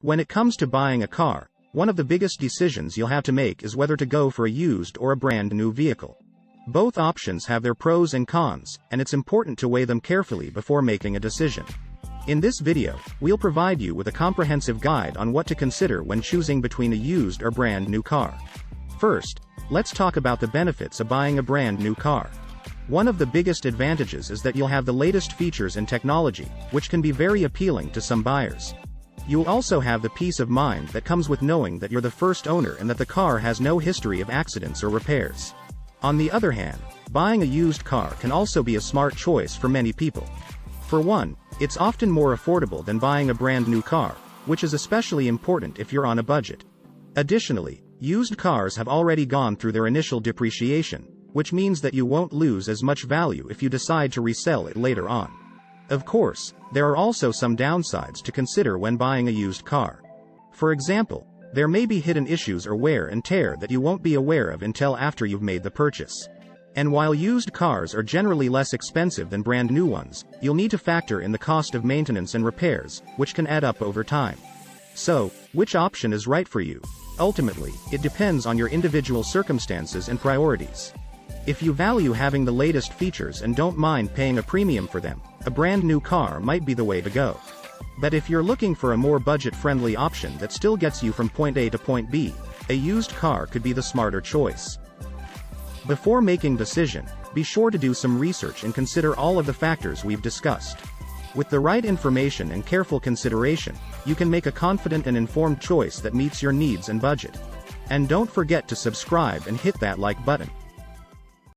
When it comes to buying a car, one of the biggest decisions you'll have to make is whether to go for a used or a brand new vehicle. Both options have their pros and cons, and it's important to weigh them carefully before making a decision. In this video, we'll provide you with a comprehensive guide on what to consider when choosing between a used or brand new car. First, let's talk about the benefits of buying a brand new car. One of the biggest advantages is that you'll have the latest features and technology, which can be very appealing to some buyers. You'll also have the peace of mind that comes with knowing that you're the first owner and that the car has no history of accidents or repairs. On the other hand, buying a used car can also be a smart choice for many people. For one, it's often more affordable than buying a brand new car, which is especially important if you're on a budget. Additionally, used cars have already gone through their initial depreciation, which means that you won't lose as much value if you decide to resell it later on. Of course, there are also some downsides to consider when buying a used car. For example, there may be hidden issues or wear and tear that you won't be aware of until after you've made the purchase. And while used cars are generally less expensive than brand new ones, you'll need to factor in the cost of maintenance and repairs, which can add up over time. So, which option is right for you? Ultimately, it depends on your individual circumstances and priorities. If you value having the latest features and don't mind paying a premium for them, a brand new car might be the way to go. But if you're looking for a more budget-friendly option that still gets you from point A to point B, a used car could be the smarter choice. Before making a decision, be sure to do some research and consider all of the factors we've discussed. With the right information and careful consideration, you can make a confident and informed choice that meets your needs and budget. And don't forget to subscribe and hit that like button.